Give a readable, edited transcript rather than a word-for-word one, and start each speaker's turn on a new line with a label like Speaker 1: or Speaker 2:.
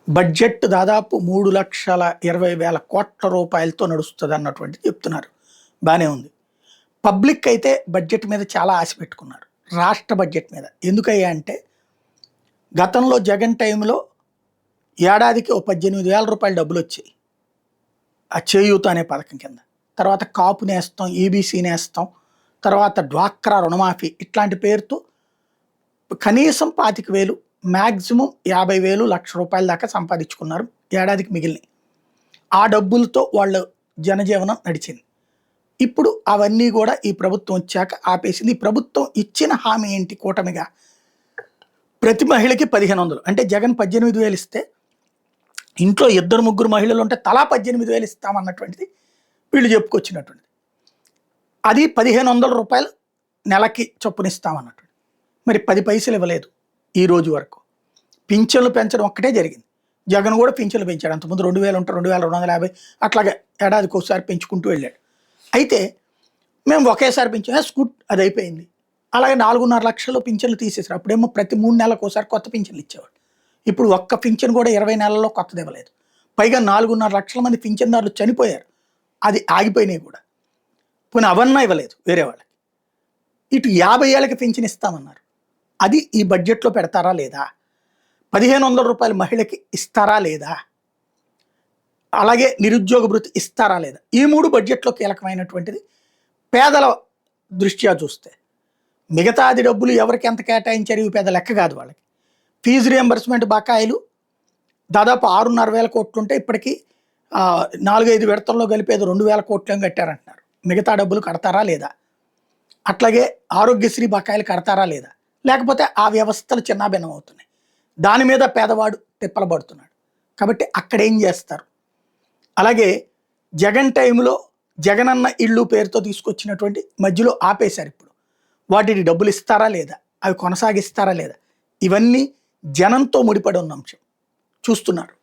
Speaker 1: Budget దాదాపు 3,20,000 కోట్ల రూపాయలతో నడుస్తుంది అన్నటువంటిది చెప్తున్నారు. బానే ఉంది. పబ్లిక్ అయితే బడ్జెట్ మీద చాలా ఆశ పెట్టుకున్నారు. రాష్ట్ర బడ్జెట్ మీద. ఎందుకయ్యా అంటే గతంలో జగన్ టైంలో ఏడాదికి ఓ 18,000 రూపాయలు డబ్బులొచ్చాయి. ఆ చేయూత అనే పథకం కింద. తర్వాత కాపు నేస్తం, ఈబీసీ నేస్తం, తర్వాత డ్వాక్రా రుణమాఫీ ఇట్లాంటి పేరుతో కనీసం 25,000 మ్యాక్సిమం 50,000 లక్ష రూపాయల దాకా సంపాదించుకున్నారు ఏడాదికి మిగిలినవి. ఆ డబ్బులతో వాళ్ళ జనజీవనం నడిచింది. ఇప్పుడు అవన్నీ కూడా ఈ ప్రభుత్వం వచ్చాక ఆపేసింది. ఈ ప్రభుత్వం ఇచ్చిన హామీ ఏంటి కూటమిగా? ప్రతి మహిళకి 1,500. అంటే జగన్ 18,000 ఇస్తే ఇంట్లో 2-3 మహిళలు ఉంటే తలా 18,000 ఇస్తామన్నటువంటిది వీళ్ళు చెప్పుకొచ్చినటువంటిది. అది 1,500 రూపాయలు నెలకి చొప్పున ఇస్తామన్నట్టు. మరి 10 పైసలు ఇవ్వలేదు ఈ రోజు వరకు. పింఛన్లు పెంచడం ఒక్కటే జరిగింది. జగన్ కూడా పింఛన్లు పెంచాడు. అంతకుముందు 2,000 ఉంటే 2,250 అట్లాగే ఏడాదికి ఒకసారి పెంచుకుంటూ వెళ్ళాడు. అయితే మేము ఒకేసారి పెంచాం స్కూట్ అది అయిపోయింది. అలాగే 4.5 లక్షలు పింఛన్లు తీసేసారు. అప్పుడేమో ప్రతి 3 నెలలకు ఒకసారి కొత్త పింఛన్లు ఇచ్చేవాడు. ఇప్పుడు ఒక్క పింఛన్ కూడా 20 నెలల్లో కొత్తది ఇవ్వలేదు. పైగా 4.5 లక్షల మంది పింఛన్దారులు చనిపోయారు. అది ఆగిపోయినాయి కూడా. పోనీ అవన్నా ఇవ్వలేదు వేరే వాళ్ళకి. ఇటు 50 ఏళ్ళకి పింఛన్ ఇస్తామన్నారు. అది ఈ బడ్జెట్లో పెడతారా లేదా? 1,500 రూపాయలు మహిళకి ఇస్తారా లేదా? అలాగే నిరుద్యోగ భృతి ఇస్తారా లేదా? ఈ 3 బడ్జెట్లో కీలకమైనటువంటిది. పేదల దృష్ట్యా చూస్తే మిగతాది డబ్బులు ఎవరికి ఎంత కేటాయించారు ఇవి పెద్ద లెక్క కాదు వాళ్ళకి. ఫీజు రియంబర్స్మెంట్ బకాయిలు దాదాపు 6,500 కోట్లు ఉంటే ఇప్పటికీ 4-5 విడతల్లో కలిపేది 2,000 కోట్లు కట్టారంటున్నారు. మిగతా డబ్బులు కడతారా లేదా? అట్లాగే ఆరోగ్యశ్రీ బకాయిలు కడతారా లేదా? లేకపోతే ఆ వ్యవస్థలు చిన్నాభిన్నం అవుతున్నాయి. దాని మీద పేదవాడు తిప్పలు పడుతున్నాడు. కాబట్టి అక్కడ ఏం చేస్తారు? అలాగే జగన్ టైంలో జగనన్న ఇళ్ళు పేరుతో తీసుకొచ్చినటువంటి మధ్యలో ఆపేశారు. ఇప్పుడు వాటికి డబ్బులు ఇస్తారా లేదా? అవి కొనసాగిస్తారా లేదా? ఇవన్నీ జనంతో ముడిపడి ఉన్న అంశం చూస్తున్నారు.